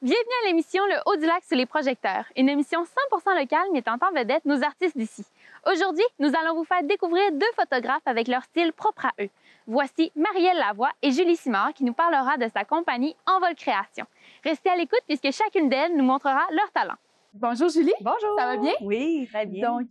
Bienvenue à l'émission Le Haut du Lac sous les projecteurs, une émission 100% locale mettant en vedette nos artistes d'ici. Aujourd'hui, nous allons vous faire découvrir deux photographes avec leur style propre à eux. Voici Marielle Lavoie et Julie Simard qui nous parlera de sa compagnie Envol Création. Restez à l'écoute puisque chacune d'elles nous montrera leur talent. Bonjour Julie. Bonjour. Ça va bien? Oui, très bien. Donc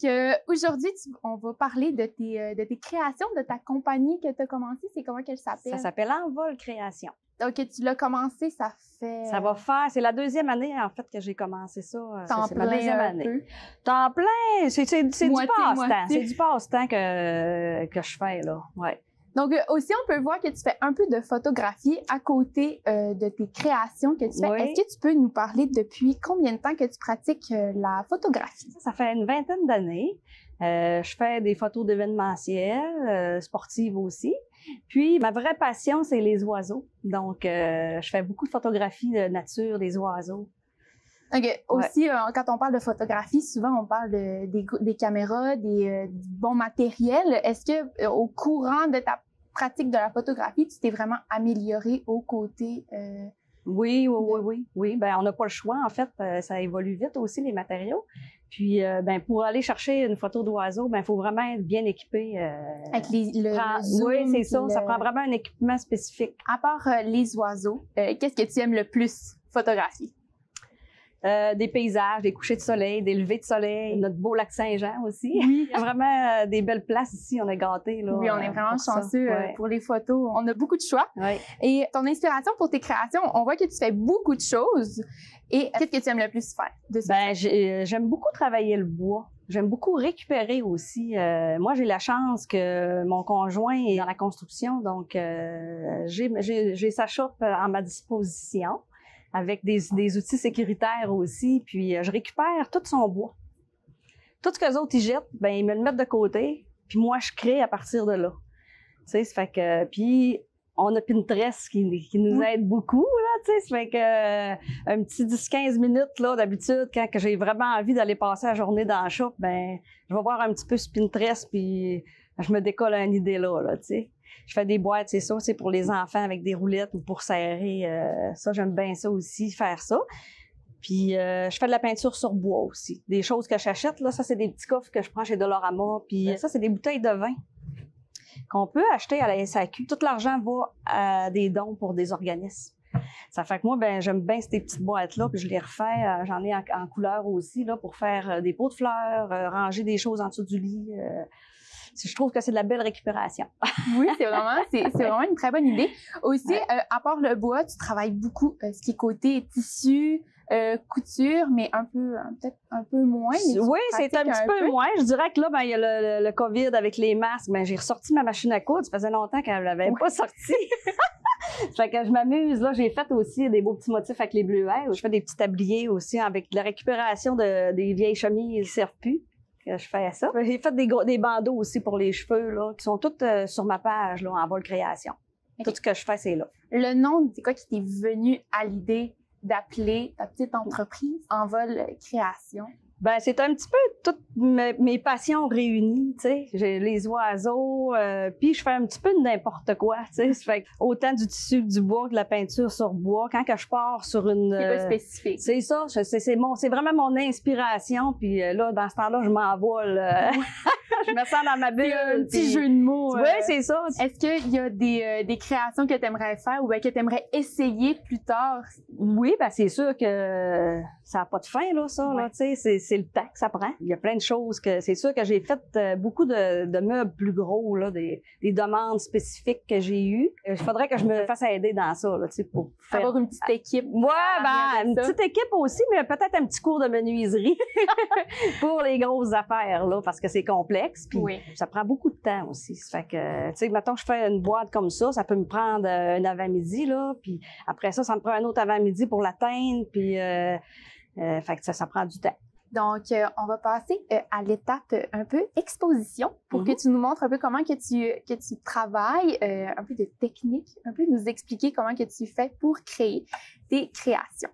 aujourd'hui, on va parler de tes créations, de ta compagnie que tu as commencée. C'est comment qu'elle s'appelle? Ça s'appelle Envol Création. Donc tu l'as commencé, ça fait... Ça va faire, c'est la deuxième année en fait que j'ai commencé ça. Temps c'est plein ma deuxième un année. peu. Temps plein, c'est du Moitié, passe-temps. moitié. C'est du passe-temps que je fais là. Ouais. Donc aussi, on peut voir que tu fais un peu de photographie à côté de tes créations que tu fais. Oui. Est-ce que tu peux nous parler depuis combien de temps que tu pratiques la photographie? Ça fait une vingtaine d'années. Je fais des photos d'événementiels, sportives aussi. Puis, ma vraie passion, c'est les oiseaux. Donc, je fais beaucoup de photographies de nature, des oiseaux. OK. Aussi, quand on parle de photographie, souvent, on parle des caméras, du bon matériel. Est-ce que au courant de ta pratique de la photographie, tu t'es vraiment améliorée aux côtés... Oui. Ben, on n'a pas le choix, en fait. Ça évolue vite aussi, les matériaux. Puis, ben, pour aller chercher une photo d'oiseau, ben, il faut vraiment être bien équipé. avec le zoom, oui, c'est ça. puis Ça prend vraiment un équipement spécifique. À part les oiseaux, qu'est-ce que tu aimes le plus photographier? Des paysages, des couchers de soleil, des levées de soleil, notre beau lac Saint-Jean aussi. Oui. Il y a vraiment des belles places ici, on est gâtés. Là, Oui, on est vraiment pour ça. chanceux Ouais. pour les photos. On a beaucoup de choix. Ouais. Et ton inspiration pour tes créations, on voit que tu fais beaucoup de choses. Et qu'est-ce que tu aimes le plus faire de ça? Ben, j'aime beaucoup travailler le bois. J'aime beaucoup récupérer aussi. Moi, j'ai la chance que mon conjoint est dans la construction, donc j'ai sa shop à ma disposition avec des outils sécuritaires aussi. Puis je récupère tout son bois. Tout ce que les autres ils jettent, ben ils me le mettent de côté. Puis moi, je crée à partir de là. Tu sais, ça fait que puis on a Pinterest qui nous aide beaucoup, là, tu sais. Ça fait que un petit 10-15 minutes, là, d'habitude, quand que j'ai vraiment envie d'aller passer la journée dans la shop, ben je vais voir un petit peu sur Pinterest, puis je me décolle une idée là, tu sais. Je fais des boîtes, c'est ça, c'est pour les enfants avec des roulettes ou pour serrer. Ça, j'aime bien ça aussi, faire ça. Puis, je fais de la peinture sur bois aussi. Des choses que j'achète, là, ça, c'est des petits coffres que je prends chez Dollarama. Puis, ça, c'est des bouteilles de vin qu'on peut acheter à la SAQ. Tout l'argent va à des dons pour des organismes. Ça fait que moi, ben j'aime bien ces petites boîtes-là, puis je les refais. J'en ai en couleur aussi, là, pour faire des pots de fleurs, ranger des choses en dessous du lit. Je trouve que c'est de la belle récupération. Oui, c'est vraiment une très bonne idée. Aussi, à part le bois, tu travailles beaucoup ce qui est côté tissu, couture, mais peut-être un peu moins. Oui, c'est un petit peu moins. Je dirais que là, ben il y a le COVID avec les masques. Ben j'ai ressorti ma machine à coudre. Ça faisait longtemps qu'elle l'avait pas sortie. Ça fait que je m'amuse. Là, j'ai fait aussi des beaux petits motifs avec les bleuets. Je fais des petits tabliers aussi avec de la récupération des vieilles chemises qui servent plus. Je fais ça. J'ai fait des bandeaux aussi pour les cheveux, là, qui sont toutes sur ma page, là, Envol Création. Okay. Tout ce que je fais, c'est là. Le nom, c'est quoi qui t'est venu à l'idée d'appeler ta petite entreprise Envol Création? Ben, c'est un petit peu toutes mes passions réunies, tu sais. J'ai les oiseaux, puis je fais un petit peu de n'importe quoi, tu sais. Ça fait autant du tissu que du bois, que de la peinture sur bois. Quand que je pars sur une... C'est pas spécifique. C'est ça, c'est vraiment mon inspiration. Puis là, dans ce temps-là, je m'envole. Je me sens dans ma bulle. Un petit jeu de mots. Oui, c'est ça. Est-ce qu'il y a des créations que tu aimerais faire ou que tu aimerais essayer plus tard? Oui, ben c'est sûr que ça n'a pas de fin, là, ça. Ouais. Là, tu sais, c'est le temps que ça prend. Il y a plein de choses que... C'est sûr que j'ai fait beaucoup de meubles plus gros, là, des demandes spécifiques que j'ai eues. Il faudrait que je me fasse aider dans ça, là, tu sais, pour faire... Avoir une petite équipe. Ouais, ben, une petite équipe aussi, mais peut-être un petit cours de menuiserie pour les grosses affaires, là, parce que c'est complexe. Puis ça prend beaucoup de temps aussi. Ça fait que, tu sais, mettons que je fais une boîte comme ça peut me prendre un avant-midi, là, puis après ça me prend un autre avant-midi pour l'atteindre, puis fait que ça prend du temps. Donc, on va passer à l'étape un peu exposition pour que tu nous montres un peu comment que tu travailles, un peu de technique, un peu nous expliquer comment que tu fais pour créer tes créations.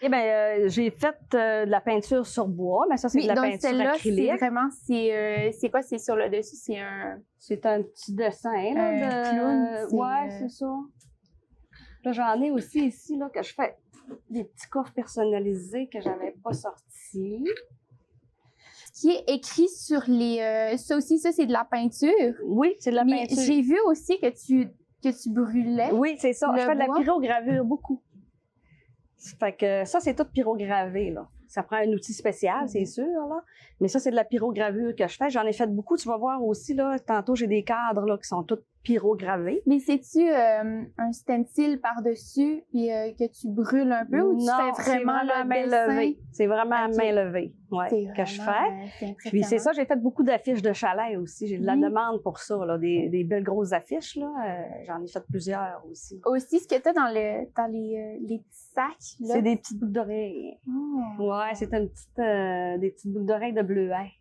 Eh bien, j'ai fait de la peinture sur bois, mais ça, c'est de la peinture acrylique. C'est vraiment, c'est quoi? C'est sur le dessus? C'est un petit dessin, là. Un clown. Ouais, c'est ça. Là, j'en ai aussi ici, là, que je fais des petits coffres personnalisés que j'avais pas sortis. Ce qui est écrit sur les... ça aussi, ça, c'est de la peinture. Oui, c'est de la Mais peinture. j'ai vu aussi que tu brûlais. Oui, c'est ça. le Je fais de la bois. pyrogravure beaucoup. Fait que ça, c'est tout pyrogravé, là. Ça prend un outil spécial, c'est sûr, là. Mais ça, c'est de la pyrogravure que je fais. J'en ai fait beaucoup. Tu vas voir aussi, là, tantôt, j'ai des cadres, là, qui sont tous pyrogravés. Mais c'est-tu un stencil par-dessus puis que tu brûles un peu ou tu Non, fais c'est vraiment à le main dessin? levée. C'est vraiment à Ok. main levée, ouais, C'est que je vraiment, fais. c'est Puis c'est ça, impressionnant. j'ai fait beaucoup d'affiches de chalet aussi. J'ai de la Oui. demande pour ça, là, des belles grosses affiches, là. J'en ai fait plusieurs aussi. Aussi, ce que tu as dans les petits sacs, là. C'est des petites boucles d'oreilles. Oh. Ouais, c'est une petite, des petites boucles d'oreilles de bleuet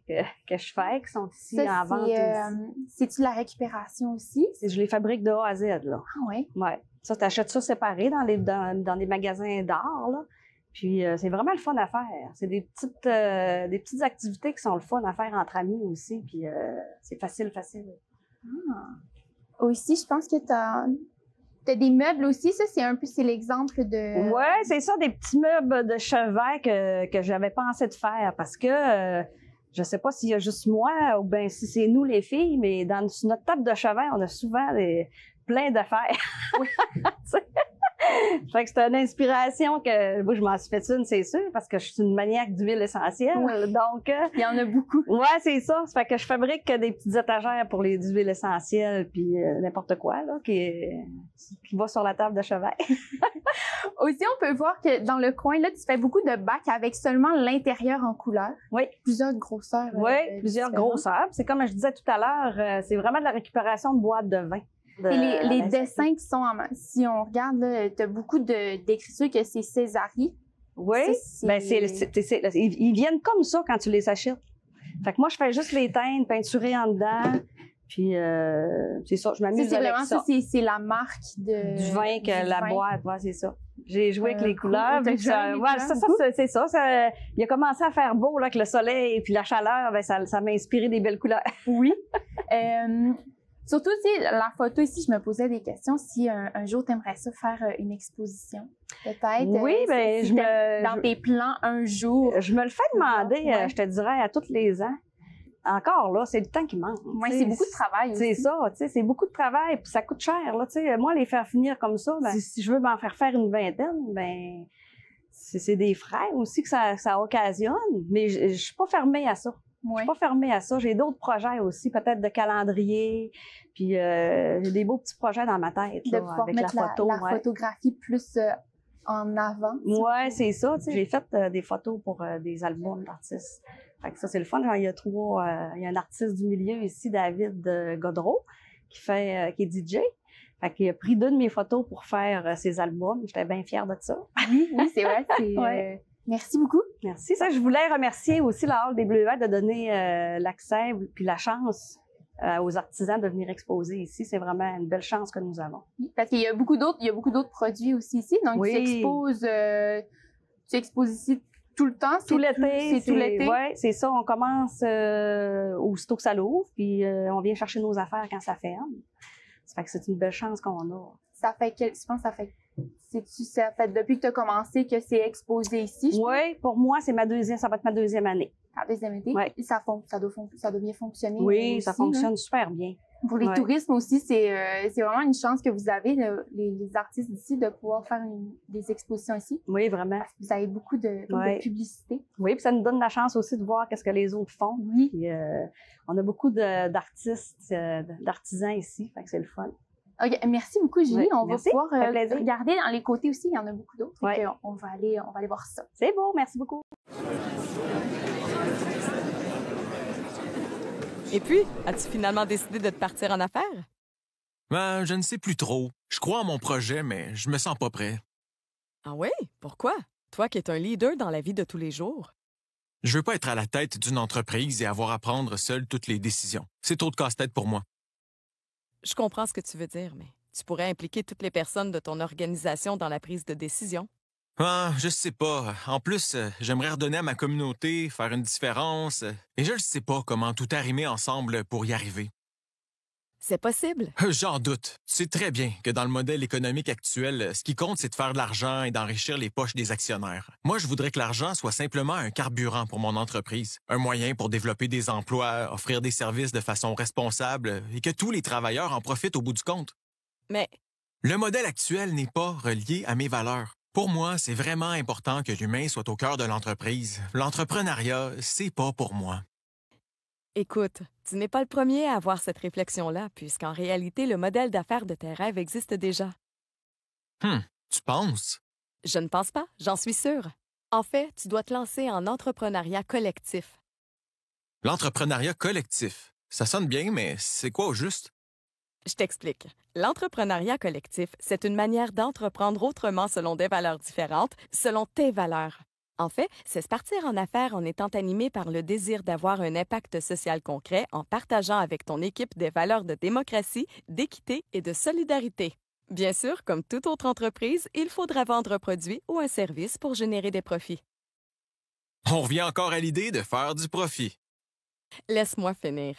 que je fais, qui sont ici Ça, en vente aussi. c'est-tu la récupération aussi? Je les fabrique de A à Z, là. Ah ouais. Ouais. Ça, t'achètes ça séparé dans les magasins d'art, là. Puis c'est vraiment le fun à faire. C'est des petites activités qui sont le fun à faire entre amis aussi. Puis c'est facile. Aussi, je pense que t'as des meubles aussi. Ça, c'est l'exemple de... Ouais, c'est ça, des petits meubles de chevet que j'avais pensé de faire parce que je sais pas s'il y a juste moi ou bien si c'est nous les filles, mais sur notre table de chevet, on a souvent plein d'affaires. Oui. Fait que c'était une inspiration que moi je m'en suis fait une, c'est sûr, parce que je suis une maniaque d'huile essentielle. Oui. Donc Il y en a beaucoup. ouais, c'est ça. Ça fait que je fabrique des petites étagères pour les huiles essentielles puis n'importe quoi là qui va sur la table de chevet. Aussi, on peut voir que dans le coin, là, tu fais beaucoup de bacs avec seulement l'intérieur en couleur. Oui. Plusieurs grosseurs. Oui, plusieurs différentes. grosseurs. C'est comme je disais tout à l'heure, c'est vraiment de la récupération de boîtes de vin. Et les dessins qui sont si on regarde, tu as beaucoup d'écritures que c'est Césarie. Oui, Ça, ben ils viennent comme ça quand tu les achètes. Fait que moi, je fais juste les teintes, peinturer en dedans. Puis c'est ça, je m'amuse C'est avec vraiment ça. c'est la marque Du vin que la boîte, ouais, c'est ça. J'ai joué avec les cool. couleurs. T'as Puis joué avec les couleurs, c'est ça. Il a commencé à faire beau là, avec le soleil et puis la chaleur, ben, ça m'a inspiré des belles couleurs. Oui. Surtout, tu sais, la photo ici, je me posais des questions si un jour tu aimerais ça faire une exposition. Peut-être. Oui, ben dans tes plans un jour. Je me le fais demander, Ouais. je te dirais, à tous les ans. Encore là, c'est le temps qui manque. Oui, t'sais. c'est beaucoup de travail aussi. C'est ça, tu sais, c'est beaucoup de travail, puis ça coûte cher, là, tu sais. Moi, les faire finir comme ça, ben, si je veux m'en faire une vingtaine, ben, c'est des frais aussi que ça occasionne, mais je suis pas fermée à ça. Je Ouais. suis pas fermée à ça. J'ai d'autres projets aussi, peut-être de calendrier, puis j'ai des beaux petits projets dans ma tête, De là, pouvoir avec la mettre photo. la ouais. photographie plus en avant. Ouais, c'est ça. Tu sais, j'ai fait des photos pour des albums d'artistes. Fait que ça, c'est le fun. Genre, il y a un artiste du milieu ici, David Godreau, qui est DJ. Fait qu'il a pris deux de mes photos pour faire ses albums. J'étais bien fière de ça. Oui, c'est vrai. Ouais. Merci beaucoup. Merci. Ça, je voulais remercier aussi la Halle des Bleuets de donner l'accès puis la chance aux artisans de venir exposer ici. C'est vraiment une belle chance que nous avons. Parce qu'il y a beaucoup d'autres produits aussi ici. Donc, Oui. tu exposes ici tout le temps. Tout l'été. C'est tout l'été. Oui, c'est ça. On commence aussitôt que ça l'ouvre, puis on vient chercher nos affaires quand ça ferme. Ça fait que c'est une belle chance qu'on a. Je pense que ça fait depuis que tu as commencé que c'est exposé ici. Oui, pour moi, ça va être ma deuxième année. La deuxième été. Ouais. Et ça doit bien fonctionner. Oui, aussi, ça fonctionne super bien. Pour les Ouais. touristes aussi, c'est vraiment une chance que vous avez, les artistes d'ici, de pouvoir faire des expositions ici. Oui, vraiment. Vous avez beaucoup de Ouais. publicité. Oui, puis ça nous donne la chance aussi de voir qu'est-ce que les autres font. Oui. Puis, on a beaucoup d'artistes, d'artisans ici, fait que c'est le fun. OK, merci beaucoup, Julie. Ouais, On merci, va pouvoir ça fait plaisir. regarder dans les côtés aussi. Il y en a beaucoup d'autres. Ouais. Fait qu'on va aller voir ça. C'est beau, merci beaucoup. Et puis, as-tu finalement décidé de te partir en affaires? Ben, je ne sais plus trop. Je crois en mon projet, mais je me sens pas prêt. Ah oui? Pourquoi? Toi qui es un leader dans la vie de tous les jours. Je veux pas être à la tête d'une entreprise et avoir à prendre seul toutes les décisions. C'est trop de casse-tête pour moi. Je comprends ce que tu veux dire, mais tu pourrais impliquer toutes les personnes de ton organisation dans la prise de décision. Ah, je sais pas. En plus, j'aimerais redonner à ma communauté, faire une différence. Et je ne sais pas comment tout arrimer ensemble pour y arriver. C'est possible. J'en doute. Tu sais très bien que dans le modèle économique actuel, ce qui compte, c'est de faire de l'argent et d'enrichir les poches des actionnaires. Moi, je voudrais que l'argent soit simplement un carburant pour mon entreprise, un moyen pour développer des emplois, offrir des services de façon responsable et que tous les travailleurs en profitent au bout du compte. Mais Le modèle actuel n'est pas relié à mes valeurs. Pour moi, c'est vraiment important que l'humain soit au cœur de l'entreprise. L'entrepreneuriat, c'est pas pour moi. écoute, tu n'es pas le premier à avoir cette réflexion-là, puisqu'en réalité, le modèle d'affaires de tes rêves existe déjà. Tu penses? Je ne pense pas, j'en suis sûre. En fait, tu dois te lancer en entrepreneuriat collectif. L'entrepreneuriat collectif. Ça sonne bien, mais c'est quoi au juste? Je t'explique. L'entrepreneuriat collectif, c'est une manière d'entreprendre autrement selon des valeurs différentes, selon tes valeurs. En fait, c'est se partir en affaires en étant animé par le désir d'avoir un impact social concret en partageant avec ton équipe des valeurs de démocratie, d'équité et de solidarité. Bien sûr, comme toute autre entreprise, il faudra vendre un produit ou un service pour générer des profits. On revient encore à l'idée de faire du profit. Laisse-moi finir.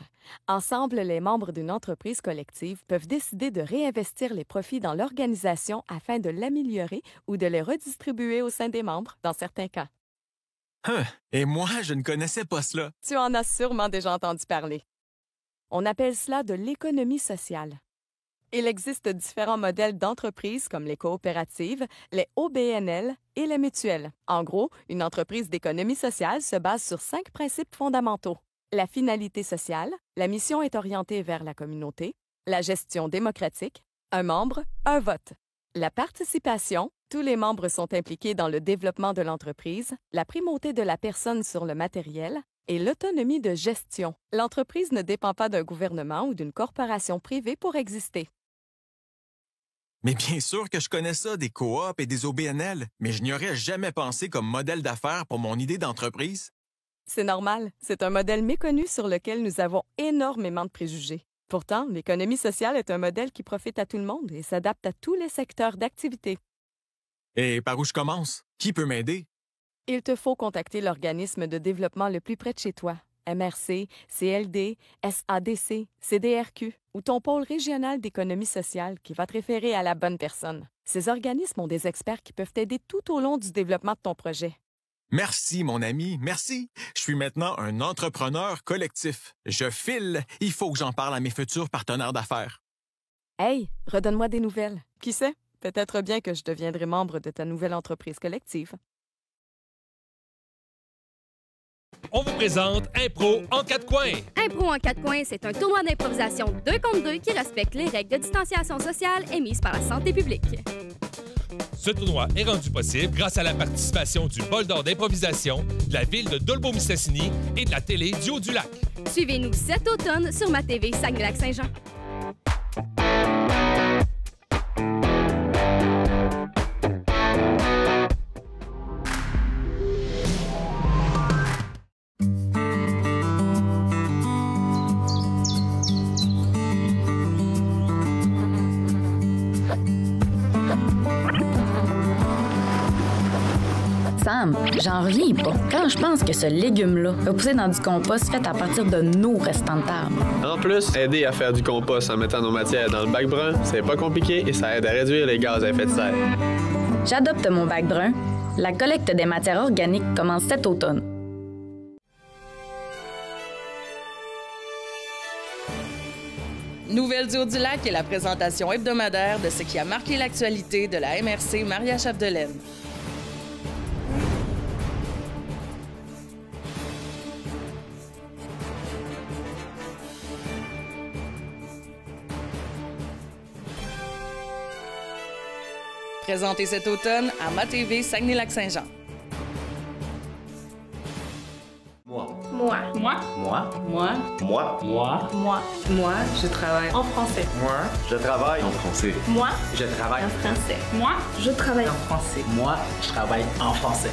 Ensemble, les membres d'une entreprise collective peuvent décider de réinvestir les profits dans l'organisation afin de l'améliorer ou de les redistribuer au sein des membres, dans certains cas. Et moi, je ne connaissais pas cela. Tu en as sûrement déjà entendu parler. On appelle cela de l'économie sociale. Il existe différents modèles d'entreprises comme les coopératives, les OBNL et les mutuelles. En gros, une entreprise d'économie sociale se base sur 5 principes fondamentaux. La finalité sociale, la mission est orientée vers la communauté, la gestion démocratique, un membre, un vote. La participation, tous les membres sont impliqués dans le développement de l'entreprise, la primauté de la personne sur le matériel et l'autonomie de gestion. L'entreprise ne dépend pas d'un gouvernement ou d'une corporation privée pour exister. Mais bien sûr que je connais ça, des coops et des OBNL, mais je n'y aurais jamais pensé comme modèle d'affaires pour mon idée d'entreprise. C'est normal, c'est un modèle méconnu sur lequel nous avons énormément de préjugés. Pourtant, l'économie sociale est un modèle qui profite à tout le monde et s'adapte à tous les secteurs d'activité. Et par où je commence? Qui peut m'aider? Il te faut contacter l'organisme de développement le plus près de chez toi, MRC, CLD, SADC, CDRQ ou ton pôle régional d'économie sociale qui va te référer à la bonne personne. Ces organismes ont des experts qui peuvent t'aider tout au long du développement de ton projet. Merci, mon ami, merci. Je suis maintenant un entrepreneur collectif. Je file. Il faut que j'en parle à mes futurs partenaires d'affaires. Hey, redonne-moi des nouvelles. Qui sait? Peut-être bien que je deviendrai membre de ta nouvelle entreprise collective. On vous présente Impro en 4 coins. Impro en 4 coins, c'est un tournoi d'improvisation 2 contre 2 qui respecte les règles de distanciation sociale émises par la santé publique. Ce tournoi est rendu possible grâce à la participation du Bol d'or d'improvisation, de la ville de Dolbeau-Mistassini et de la télé du Haut-du-Lac. Suivez-nous cet automne sur ma TV Saguenay-Lac-Saint-Jean. Sam, j'en reviens pas. Quand je pense que ce légume-là va pousser dans du compost fait à partir de nos restants de table. En plus, aider à faire du compost en mettant nos matières dans le bac brun, c'est pas compliqué et ça aide à réduire les gaz à effet de serre. J'adopte mon bac brun. La collecte des matières organiques commence cet automne. Nouvelles du Haut-du-Lac est la présentation hebdomadaire de ce qui a marqué l'actualité de la MRC Maria-Chapdelaine. Présenté cet automne à ma TV Saguenay-Lac-Saint-Jean. Moi. Moi. Moi. Moi. Moi. Moi. Moi. Moi. Moi, je travaille En français. Moi, je travaille en français. Moi. Je travaille En français. Moi. Je travaille en français. Moi, je travaille en français.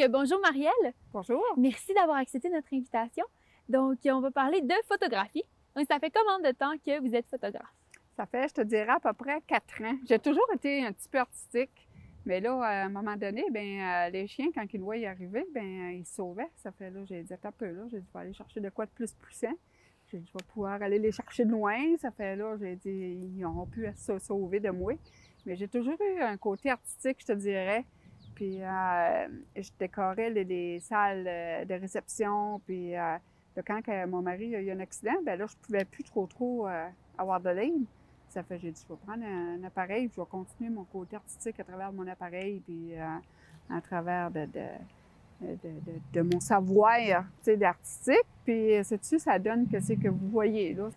Bonjour Marielle. Bonjour. Merci d'avoir accepté notre invitation. Donc, on va parler de photographie. Donc, ça fait combien de temps que vous êtes photographe? Ça fait, je te dirais, à peu près 4 ans. J'ai toujours été un petit peu artistique. Mais là, à un moment donné, les chiens, quand ils le voyaient arriver, ils se sauvaient. Ça fait là, j'ai dit, attends un peu, là, j'ai dit, je vais aller chercher de quoi de plus puissant. J'ai dit, je vais pouvoir aller les chercher de loin. Ça fait là, j'ai dit, ils ont pu se sauver de moi. Mais j'ai toujours eu un côté artistique, je te dirais. Puis je décorais les salles de réception. Puis là, quand mon mari a eu un accident, là, je pouvais plus trop avoir de ligne. Ça fait, j'ai dit, je vais prendre un appareil, puis je vais continuer mon côté artistique à travers mon appareil, puis à travers de mon savoir, tu sais, d'artistique. Puis, sais-tu, ça donne que c'est que vous voyez, là.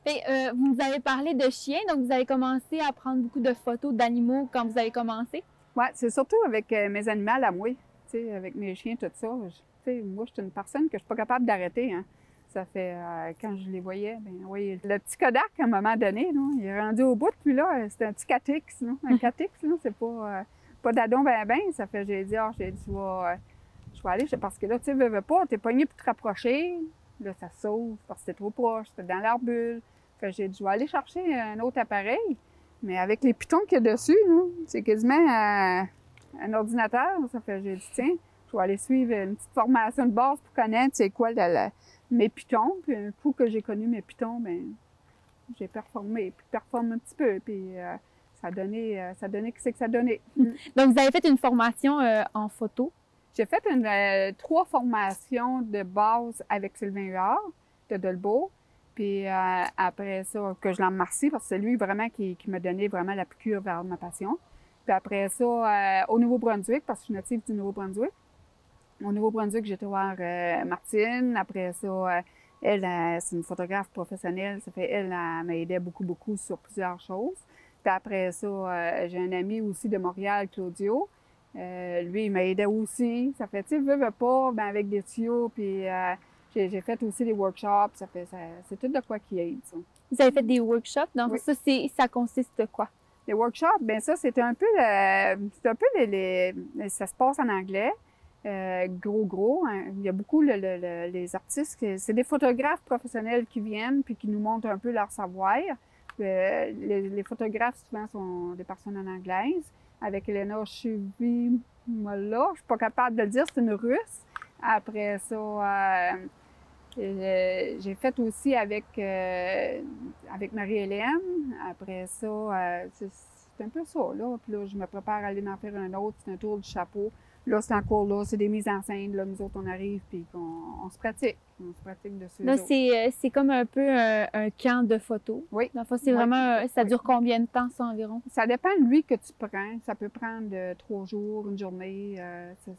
Vous nous avez parlé de chiens, donc vous avez commencé à prendre beaucoup de photos d'animaux quand vous avez commencé? Oui, c'est surtout avec mes animaux à moi, tu sais, avec mes chiens, tout ça. Tu sais, moi, je suis une personne que je suis pas capable d'arrêter, hein. Ça fait, quand je les voyais, oui, le petit Kodak, à un moment donné, là, il est rendu au bout, puis là, c'était un petit Catix, là. Un Catix, là, c'est pas d'adon ça fait, j'ai dit, je vais aller, parce que là, tu sais, veux pas, t'es pogné pour te rapprocher, là, ça sauve, parce que c'était trop proche, c'était dans leur bulle. Fait j'ai dit, je vais aller chercher un autre appareil, mais avec les pitons qu'il y a dessus, là, c'est quasiment un ordinateur, ça fait, j'ai dit, tiens, je vais aller suivre une petite formation de base pour connaître, c'est quoi, mes pitons, puis un coup que j'ai connu mes pitons, j'ai performé un petit peu, puis ça donnait ce que ça donnait. Donc, vous avez fait une formation en photo? J'ai fait 3 formations de base avec Sylvain Huard de Dolbeau, puis après ça, que je l'en remercie, parce que c'est lui vraiment qui m'a donné vraiment la piqûre vers ma passion. Puis après ça, au Nouveau-Brunswick, parce que je suis native du Nouveau-Brunswick. Au Nouveau-Brunswick, j'ai été voir Martine. Après ça, elle, c'est une photographe professionnelle. Ça fait, elle m'a aidé beaucoup sur plusieurs choses. Puis après ça, j'ai un ami aussi de Montréal, Claudio. Lui, il m'a aidé aussi. Ça fait, tu sais, veux pas, avec des tuyaux. Puis j'ai fait aussi des workshops. Ça fait, c'est tout de quoi qui aide, ça. Vous avez fait des workshops? Donc, oui. Ça consiste de quoi? Les workshops, ça, c'est un peu ça se passe en anglais. Gros. Hein. Il y a beaucoup les artistes, c'est des photographes professionnels qui viennent puis qui nous montrent un peu leur savoir. Les photographes, souvent, sont des personnes en anglaise. Avec Elena Chuvimola, je suis pas capable de le dire, c'est une Russe. Après ça, j'ai fait aussi avec Marie-Hélène. Après ça, c'est un peu ça, là. Puis là, je me prépare à aller en faire un autre, c'est un tour du chapeau. Là, c'est encore là, c'est des mises en scène. Là, nous autres, on arrive puis on se pratique. On se pratique dessus. Là, c'est comme un peu un camp de photos. Oui. Dans le fond, c'est vraiment... Ça dure combien de temps, ça, environ? Ça dépend de lui que tu prends. Ça peut prendre 3 jours, une journée.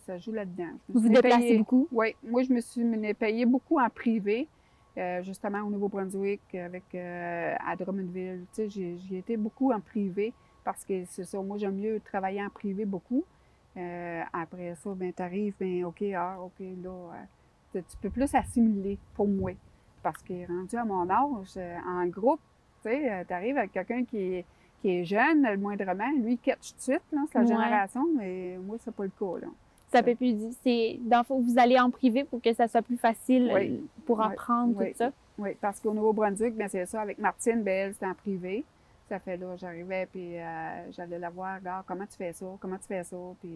Ça joue là-dedans. Vous vous déplacez beaucoup? Oui. Moi, je me suis payée beaucoup en privé. Justement, au Nouveau-Brunswick, à Drummondville. Tu sais, j'ai été beaucoup en privé parce que c'est ça. Moi, j'aime mieux travailler en privé beaucoup. Après ça, t'arrives, OK, là, tu peux plus assimiler pour moi. Parce qu'il est rendu à mon âge, en groupe, tu sais, t'arrives avec quelqu'un qui est jeune, le moindrement, lui, il catch tout de suite, là, c'est la génération, mais moi, c'est pas le cas, là. Ça peut plus dire, dans le fond, vous allez en privé pour que ça soit plus facile pour apprendre tout ça? Oui, parce qu'au Nouveau-Brunswick, c'est ça, avec Martine, elle, c'était en privé. Ça fait là, j'arrivais, puis j'allais la voir, regarde, comment tu fais ça, puis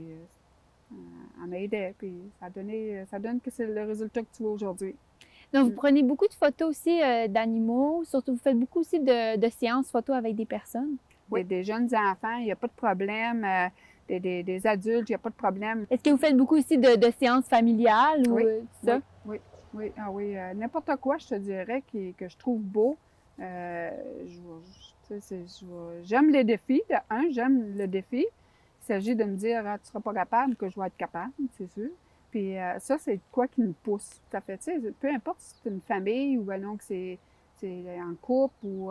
elle m'aidait, puis ça donne que c'est le résultat que tu vois aujourd'hui. Donc, vous prenez beaucoup de photos aussi d'animaux, surtout vous faites beaucoup aussi de séances photos avec des personnes? Oui, des jeunes enfants, il n'y a pas de problème, des adultes, il n'y a pas de problème. Est-ce que vous faites beaucoup aussi de séances familiales ou ça? Oui. N'importe quoi, je te dirais, que je trouve beau. J'aime les défis. J'aime le défi. Il s'agit de me dire, tu ne seras pas capable, que je vais être capable, c'est sûr. Puis ça, c'est quoi qui me pousse. Ça fait, tu sais, peu importe si c'est une famille ou non que c'est en couple ou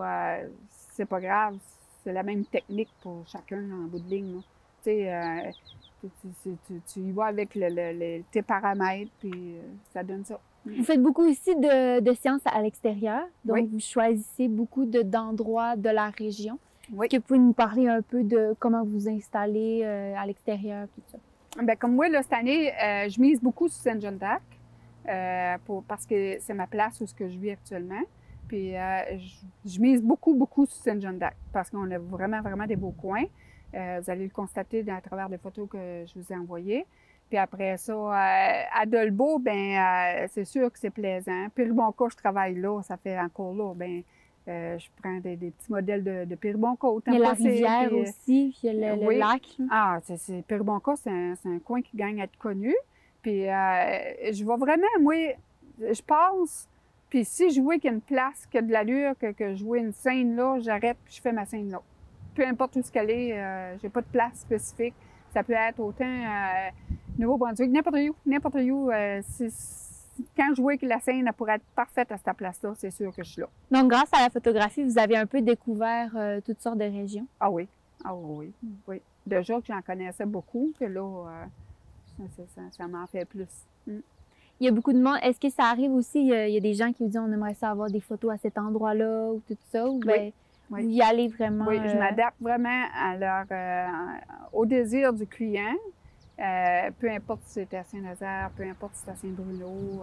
c'est pas grave, c'est la même technique pour chacun en bout de ligne. Tu sais, tu y vas avec tes paramètres, puis ça donne ça. Vous faites beaucoup aussi de séances à l'extérieur, donc vous choisissez beaucoup d'endroits de la région. Oui. Est-ce que vous pouvez nous parler un peu de comment vous installez à l'extérieur, tout ça? Bien, comme moi, là, cette année, je mise beaucoup sur Saint-Jean-d'Arc parce que c'est ma place où je vis actuellement. Puis je mise beaucoup sur Sainte-Jeanne-d'Arc parce qu'on a vraiment des beaux coins. Vous allez le constater à travers les photos que je vous ai envoyées. Puis après ça, à Dolbeau, c'est sûr que c'est plaisant. Péribonca, je travaille là, ça fait encore là, je prends des petits modèles de Péribonca. Il y a la rivière aussi, puis il y a le lac. Ah, Péribonca, c'est un coin qui gagne à être connu. Puis je vais vraiment, moi, je passe, puis si je vois qu'il y a une place qui a de l'allure, que je vois une scène là, j'arrête puis je fais ma scène là. Peu importe où ce qu'elle est, j'ai pas de place spécifique. Ça peut être autant Nouveau-Brunswick, n'importe où. Quand je vois que la scène pourrait être parfaite à cette place-là, c'est sûr que je suis là. Donc, grâce à la photographie, vous avez un peu découvert toutes sortes de régions? Ah oui, oui. Déjà que j'en connaissais beaucoup, que là, ça m'en fait plus. Il y a beaucoup de monde. Est-ce que ça arrive aussi, il y a des gens qui vous disent on aimerait ça avoir des photos à cet endroit-là ou tout ça? Ou vous y allez vraiment? Oui, je m'adapte vraiment au désir du client. Peu importe si c'est à Saint-Nazaire, peu importe si c'est à Saint-Bruno,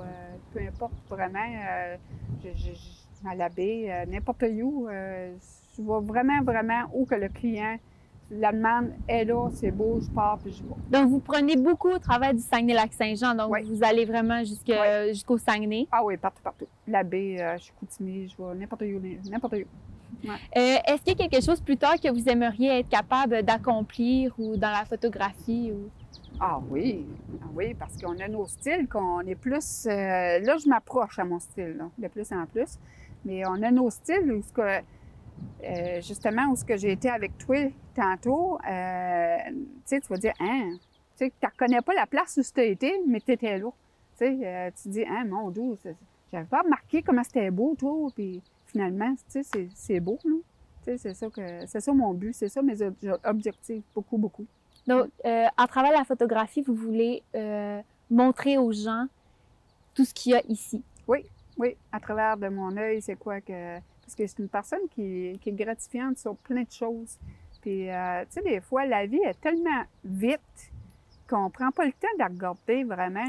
peu importe vraiment, à la baie, n'importe où, je vais vraiment où que le client, la demande est là, c'est beau, je pars puis je vais. Donc, vous prenez beaucoup au travers du Saguenay-Lac-Saint-Jean, donc vous allez vraiment jusqu'au Saguenay? Ah oui, partout. La baie, Chicoutimi, je vais n'importe où. Ouais. Est-ce qu'il y a quelque chose plus tard que vous aimeriez être capable d'accomplir ou dans la photographie? Ou... Ah oui, parce qu'on a nos styles, qu'on est plus... là, je m'approche à mon style, là, de plus en plus. Mais on a nos styles où justement, où ce que j'ai été avec toi tantôt, tu vas dire, hein, tu ne reconnais pas la place où tu as été, mais tu étais là. Tu dis, hein, mon Dieu, j'avais pas remarqué comment c'était beau, toi, puis finalement, c'est beau, là. C'est ça mon but, c'est ça mes objectifs, beaucoup. Donc, à travers la photographie, vous voulez montrer aux gens tout ce qu'il y a ici. Oui, à travers de mon œil, c'est quoi que... Parce que c'est une personne qui est gratifiante sur plein de choses. Puis, tu sais, des fois, la vie est tellement vite qu'on prend pas le temps de regarder vraiment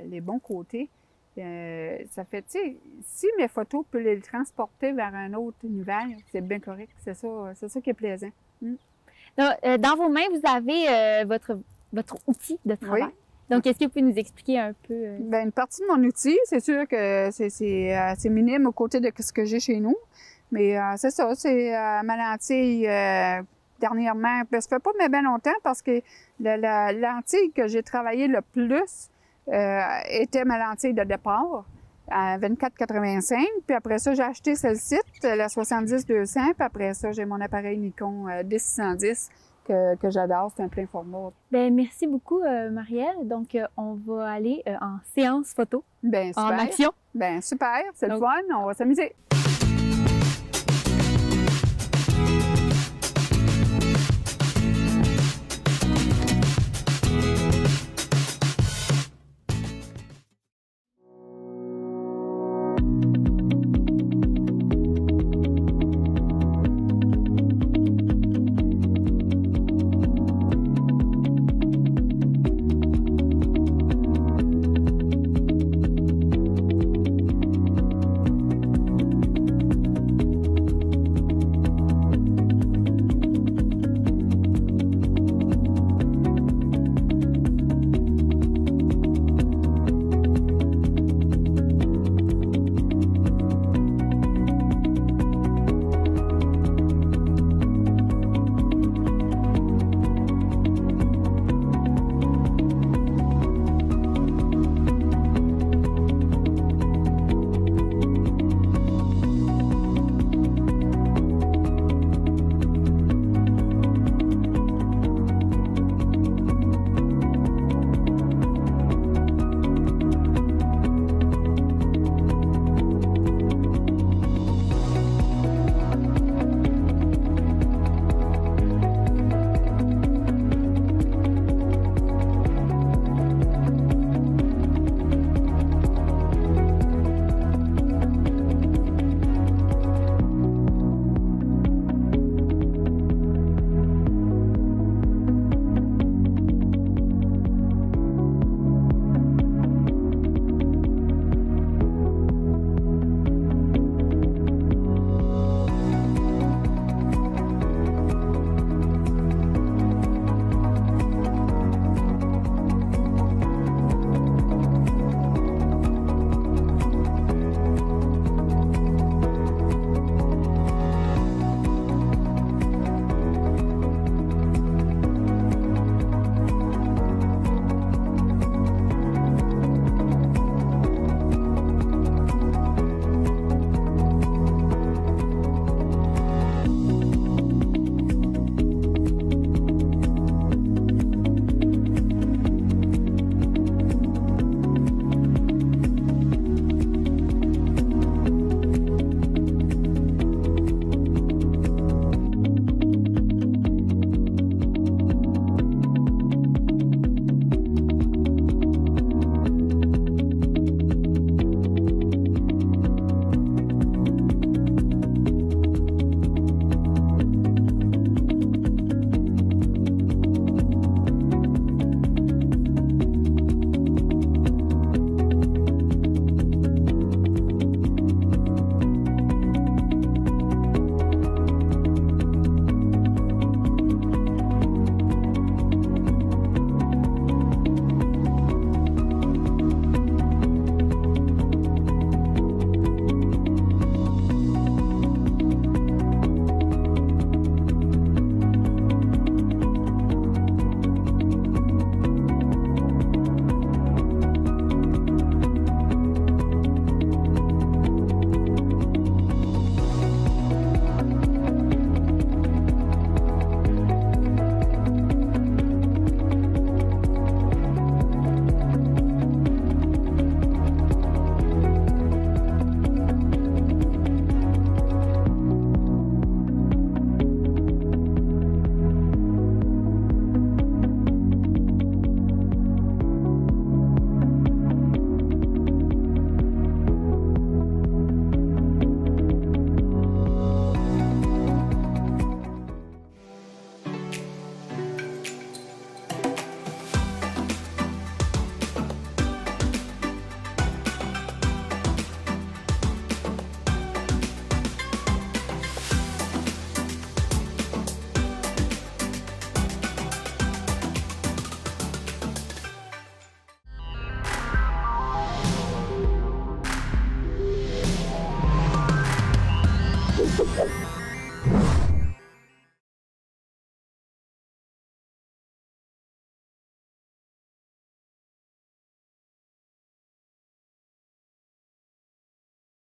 les bons côtés. Ça fait, tu sais, si mes photos peuvent les transporter vers un autre univers, c'est bien correct. C'est ça qui est plaisant. Donc, dans vos mains, vous avez votre outil de travail. Oui. Donc, est-ce que vous pouvez nous expliquer un peu? Bien, une partie de mon outil, c'est sûr que c'est minime aux côtés de ce que j'ai chez nous. Mais c'est ça, c'est ma lentille, dernièrement, ça fait pas bien longtemps parce que la lentille que j'ai travaillé le plus était ma lentille de départ, à 24-85. Puis après ça, j'ai acheté celle-ci, la 70-200. Puis après ça, j'ai mon appareil Nikon D610 que j'adore. C'est un plein format. Bien, merci beaucoup, Marielle. Donc, on va aller en séance photo. Bien, super. En action. Bien, super. C'est le fun. On va s'amuser.